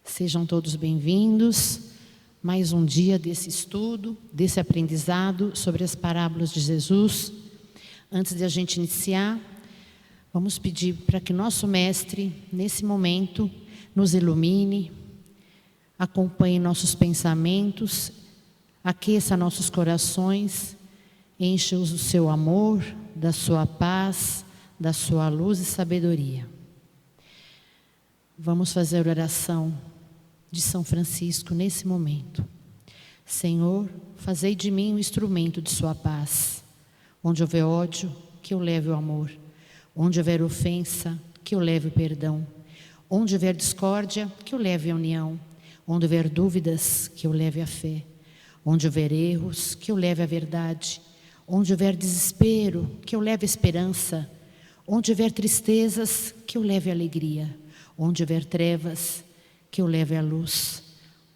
Sejam todos bem-vindos. Mais um dia desse estudo, desse aprendizado sobre as parábolas de Jesus. Antes de a gente iniciar, vamos pedir para que nosso mestre, nesse momento, nos ilumine, acompanhe nossos pensamentos, aqueça nossos corações, encha-os do seu amor, da sua paz, da sua luz e sabedoria. Vamos fazer a oração de São Francisco nesse momento. Senhor, fazei de mim um instrumento de sua paz. Onde houver ódio, que eu leve o amor. Onde houver ofensa, que eu leve o perdão. Onde houver discórdia, que eu leve a união. Onde houver dúvidas, que eu leve a fé. Onde houver erros, que eu leve a verdade. Onde houver desespero, que eu leve a esperança. Onde houver tristezas, que eu leve a alegria. Onde houver trevas, que eu leve a luz.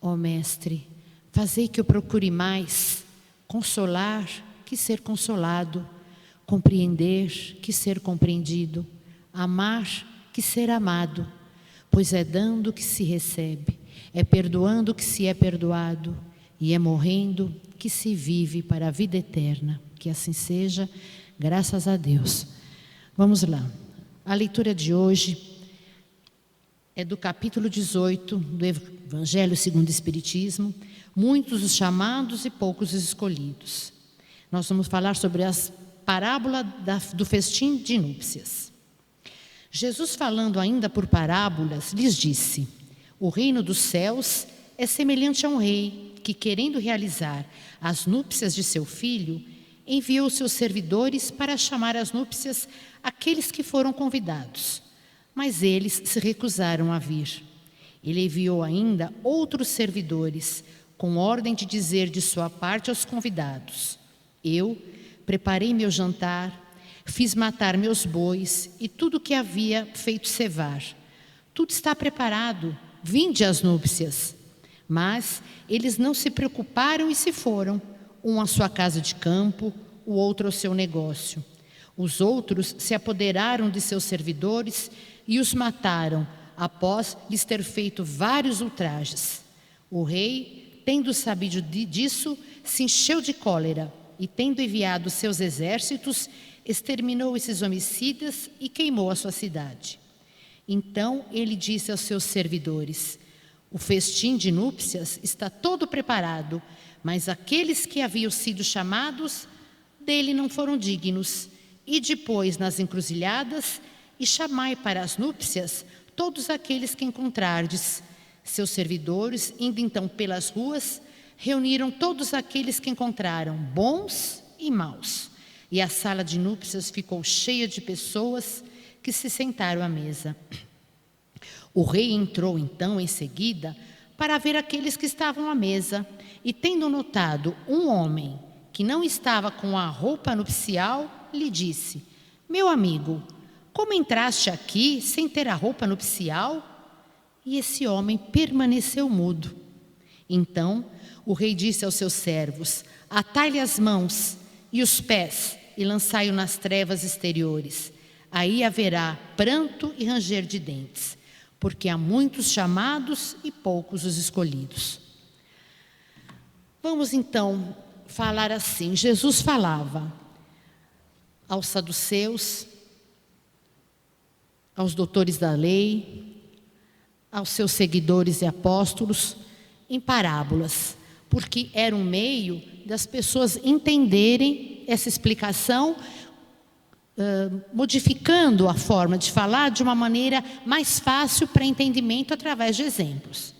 Ó Mestre, fazei que eu procure mais consolar que ser consolado, compreender que ser compreendido, amar que ser amado, pois é dando que se recebe, é perdoando que se é perdoado, e é morrendo que se vive para a vida eterna. Que assim seja, graças a Deus. Vamos lá. A leitura de hoje é do capítulo 18 do Evangelho segundo o Espiritismo, muitos os chamados e poucos os escolhidos. Nós vamos falar sobre as parábolas do festim de núpcias. Jesus, falando ainda por parábolas, lhes disse: o reino dos céus é semelhante a um rei que, querendo realizar as núpcias de seu filho, enviou seus servidores para chamar às núpcias aqueles que foram convidados. Mas eles se recusaram a vir. Ele enviou ainda outros servidores, com ordem de dizer de sua parte aos convidados: eu preparei meu jantar, fiz matar meus bois e tudo o que havia feito cevar. Tudo está preparado, vinde às núpcias. Mas eles não se preocuparam e se foram, um à sua casa de campo, o outro ao seu negócio. Os outros se apoderaram de seus servidores e os mataram, após lhes ter feito vários ultrajes. O rei, tendo sabido disso, se encheu de cólera e, tendo enviado seus exércitos, exterminou esses homicidas e queimou a sua cidade. Então ele disse aos seus servidores: o festim de núpcias está todo preparado, mas aqueles que haviam sido chamados dele não foram dignos. E depois nas encruzilhadas e chamai para as núpcias todos aqueles que encontrardes. Seus servidores, indo então pelas ruas, reuniram todos aqueles que encontraram, bons e maus. E a sala de núpcias ficou cheia de pessoas que se sentaram à mesa. O rei entrou então em seguida para ver aqueles que estavam à mesa, e tendo notado um homem que não estava com a roupa nupcial, lhe disse: meu amigo, como entraste aqui sem ter a roupa nupcial? E esse homem permaneceu mudo. Então o rei disse aos seus servos: atai-lhe as mãos e os pés e lançai-o nas trevas exteriores. Aí haverá pranto e ranger de dentes, porque há muitos chamados e poucos os escolhidos. Vamos então falar assim. Jesus falava aos saduceus, aos doutores da lei, aos seus seguidores e apóstolos, em parábolas, porque era um meio das pessoas entenderem essa explicação, modificando a forma de falar de uma maneira mais fácil para entendimento através de exemplos.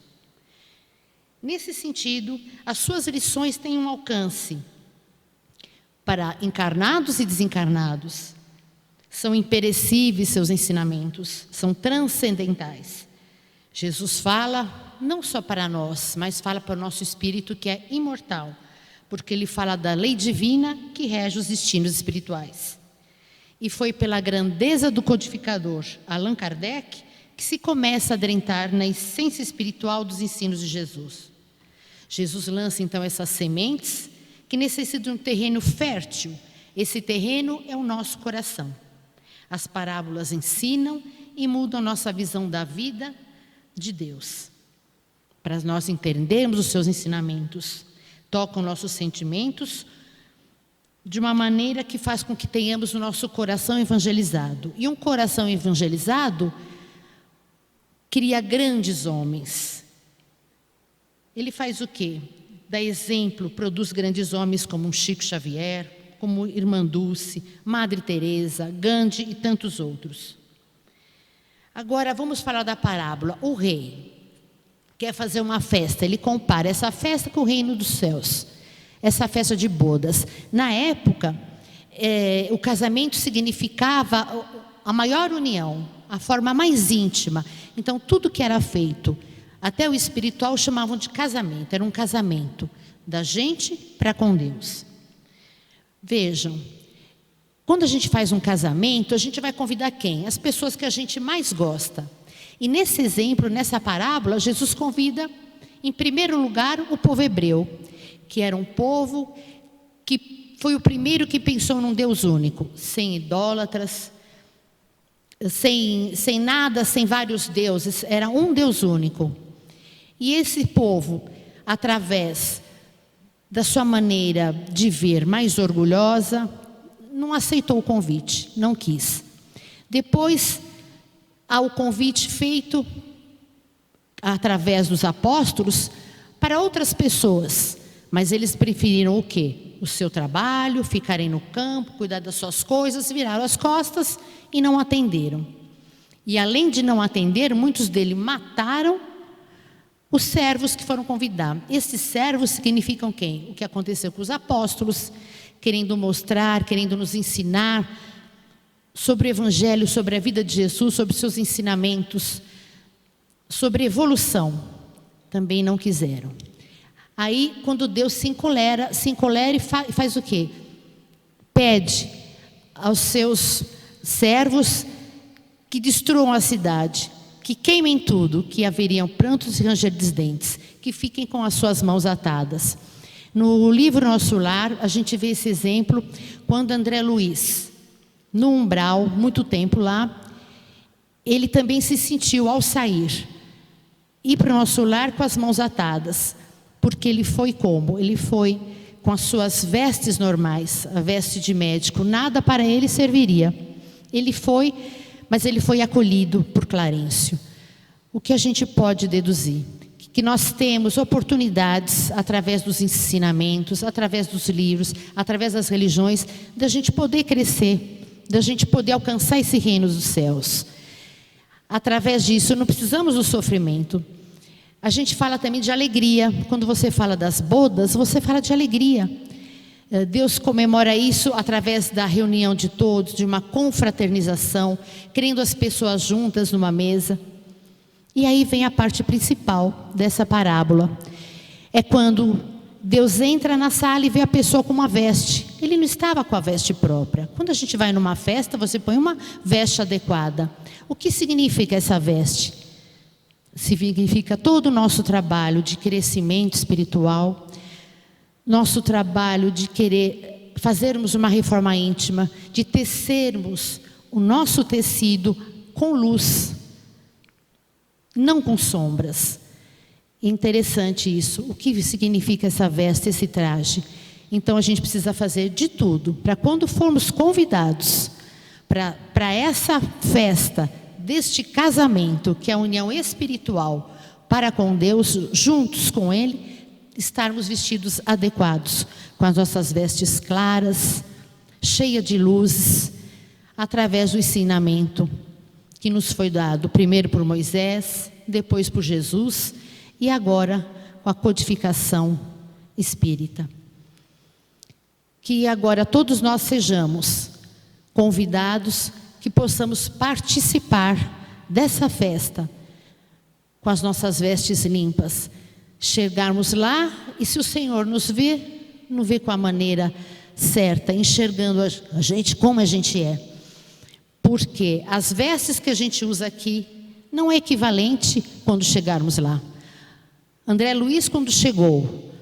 Nesse sentido, as suas lições têm um alcance para encarnados e desencarnados. São imperecíveis seus ensinamentos, são transcendentais. Jesus fala não só para nós, mas fala para o nosso espírito, que é imortal, porque ele fala da lei divina que rege os destinos espirituais. E foi pela grandeza do codificador Allan Kardec que se começa a adentrar na essência espiritual dos ensinos de Jesus. Jesus lança então essas sementes que necessitam de um terreno fértil. Esse terreno é o nosso coração. As parábolas ensinam e mudam a nossa visão da vida de Deus. para nós entendermos os seus ensinamentos. Tocam nossos sentimentos de uma maneira que faz com que tenhamos o nosso coração evangelizado. E um coração evangelizado cria grandes homens. Ele faz o quê? Dá exemplo, produz grandes homens como um Chico Xavier, como Irmã Dulce, Madre Teresa, Gandhi e tantos outros. Agora vamos falar da parábola. O rei quer fazer uma festa, ele compara essa festa com o reino dos céus, essa festa de bodas. Na época, o casamento significava a maior união, a forma mais íntima. Então, tudo que era feito, até o espiritual, chamavam de casamento. Era um casamento da gente para com Deus. Vejam, quando a gente faz um casamento, a gente vai convidar quem? As pessoas que a gente mais gosta. E nesse exemplo, nessa parábola, Jesus convida, em primeiro lugar, o povo hebreu, que era um povo que foi o primeiro que pensou num Deus único, sem idólatras, sem nada, sem vários deuses, era um Deus único. E esse povo, através da sua maneira de ver mais orgulhosa, não aceitou o convite, não quis. Depois, ao convite feito através dos apóstolos para outras pessoas, mas eles preferiram o quê? O seu trabalho, ficarem no campo, cuidar das suas coisas, viraram as costas e não atenderam. E além de não atender, muitos deles mataram os servos que foram convidar. Esses servos significam quem? O que aconteceu com os apóstolos, querendo mostrar, querendo nos ensinar sobre o Evangelho, sobre a vida de Jesus, sobre seus ensinamentos, sobre evolução. Também não quiseram. Aí, quando Deus se encolera e faz o quê? Pede aos seus servos que destruam a cidade, que queimem tudo, que haveriam prantos e ranger de dentes, que fiquem com as suas mãos atadas. No livro Nosso Lar, a gente vê esse exemplo quando André Luiz, no umbral, muito tempo lá, ele também se sentiu, ao sair, ir para o Nosso Lar com as mãos atadas, porque ele foi como? Ele foi com as suas vestes normais, a veste de médico, nada para ele serviria. Ele foi, mas ele foi acolhido por Clarencio. O que a gente pode deduzir? Que nós temos oportunidades, através dos ensinamentos, através dos livros, através das religiões, da gente poder crescer, da gente poder alcançar esse reino dos céus. Através disso, não precisamos do sofrimento. A gente fala também de alegria. Quando você fala das bodas, você fala de alegria. Deus comemora isso através da reunião de todos, de uma confraternização, querendo as pessoas juntas numa mesa. E aí vem a parte principal dessa parábola. É quando Deus entra na sala e vê a pessoa com uma veste. Ele não estava com a veste própria. Quando a gente vai numa festa, você põe uma veste adequada. O que significa essa veste? Significa todo o nosso trabalho de crescimento espiritual, nosso trabalho de querer fazermos uma reforma íntima, de tecermos o nosso tecido com luz, não com sombras. Interessante isso. O que significa essa veste, esse traje? Então a gente precisa fazer de tudo para quando formos convidados para essa festa deste casamento, que é a união espiritual para com Deus, juntos com Ele, estarmos vestidos adequados, com as nossas vestes claras, cheias de luzes, através do ensinamento que nos foi dado, primeiro por Moisés, depois por Jesus, e agora com a codificação espírita. Que agora todos nós sejamos convidados, que possamos participar dessa festa com as nossas vestes limpas, chegarmos lá e, se o Senhor nos vê, não vê com a maneira certa, enxergando a gente como a gente é. Porque as vestes que a gente usa aqui não é equivalente quando chegarmos lá. André Luiz, quando chegou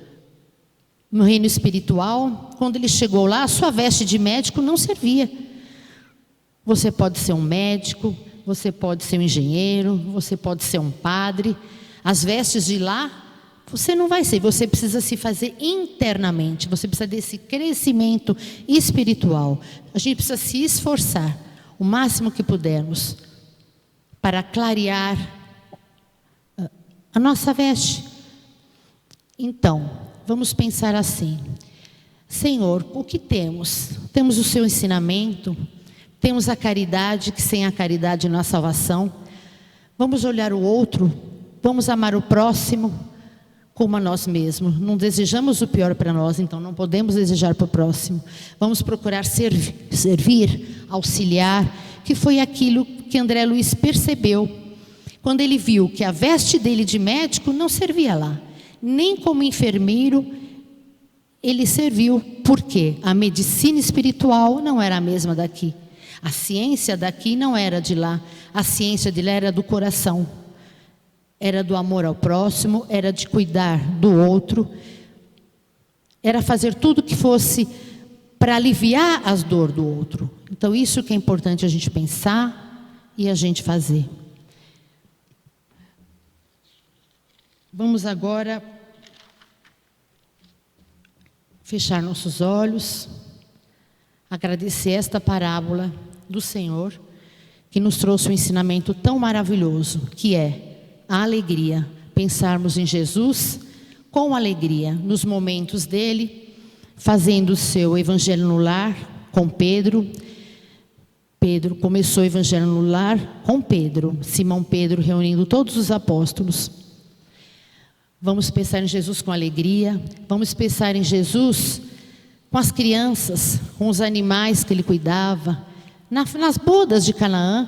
no reino espiritual, quando ele chegou lá, a sua veste de médico não servia. Você pode ser um médico, você pode ser um engenheiro, você pode ser um padre. As vestes de lá, você não vai ser. Você precisa se fazer internamente. Você precisa desse crescimento espiritual. A gente precisa se esforçar o máximo que pudermos para clarear a nossa veste. Então, vamos pensar assim: Senhor, o que temos? Temos o seu ensinamento, temos a caridade, que sem a caridade não há salvação. Vamos olhar o outro, vamos amar o próximo como a nós mesmos. Não desejamos o pior para nós, então não podemos desejar para o próximo. Vamos procurar servir, auxiliar, que foi aquilo que André Luiz percebeu quando ele viu que a veste dele de médico não servia lá, nem como enfermeiro ele serviu. Por quê? A medicina espiritual não era a mesma daqui. A ciência daqui não era de lá. A ciência de lá era do coração. Era do amor ao próximo, era de cuidar do outro. Era fazer tudo que fosse para aliviar as dores do outro. Então isso que é importante a gente pensar e a gente fazer. Vamos agora fechar nossos olhos, agradecer esta parábola do Senhor, que nos trouxe um ensinamento tão maravilhoso, que é a alegria. Pensarmos em Jesus com alegria, nos momentos dele, fazendo o seu evangelho no lar com Pedro. Pedro começou o evangelho no lar com Pedro, Simão Pedro reunindo todos os apóstolos. Vamos pensar em Jesus com alegria, vamos pensar em Jesus com as crianças, com os animais que ele cuidava, nas bodas de Canaã,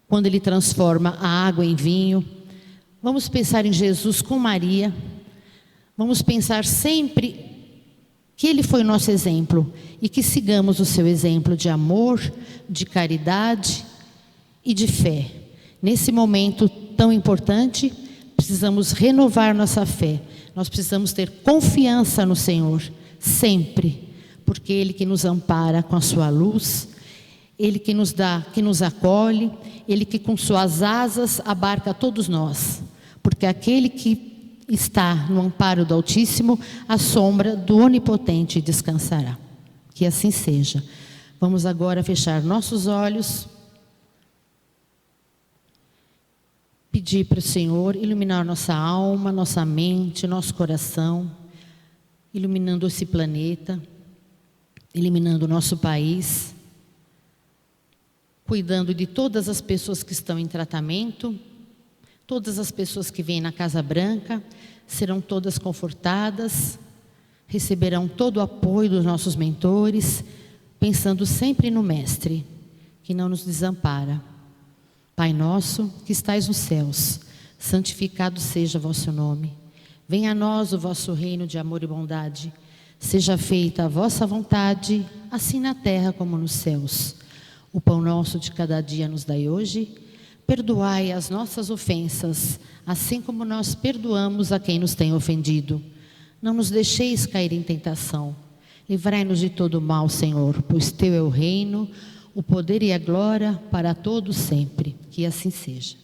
quando ele transforma a água em vinho. Vamos pensar em Jesus com Maria, vamos pensar sempre que ele foi o nosso exemplo e que sigamos o seu exemplo de amor, de caridade e de fé. Nesse momento tão importante, precisamos renovar nossa fé. Nós precisamos ter confiança no Senhor, sempre, porque Ele que nos ampara com a sua luz, Ele que nos dá, que nos acolhe, Ele que com suas asas abarca todos nós, porque aquele que está no amparo do Altíssimo, à sombra do Onipotente descansará. Que assim seja. Vamos agora fechar nossos olhos, pedir para o Senhor iluminar nossa alma, nossa mente, nosso coração, iluminando esse planeta, iluminando o nosso país, cuidando de todas as pessoas que estão em tratamento, todas as pessoas que vêm na Casa Branca, serão todas confortadas, receberão todo o apoio dos nossos mentores, pensando sempre no Mestre, que não nos desampara. Pai nosso, que estais nos céus, santificado seja o vosso nome. Venha a nós o vosso reino de amor e bondade. Seja feita a vossa vontade, assim na terra como nos céus. O pão nosso de cada dia nos dai hoje. Perdoai as nossas ofensas, assim como nós perdoamos a quem nos tem ofendido. Não nos deixeis cair em tentação. Livrai-nos de todo mal, Senhor, pois teu é o reino, o poder e a glória para todos sempre. Que assim seja.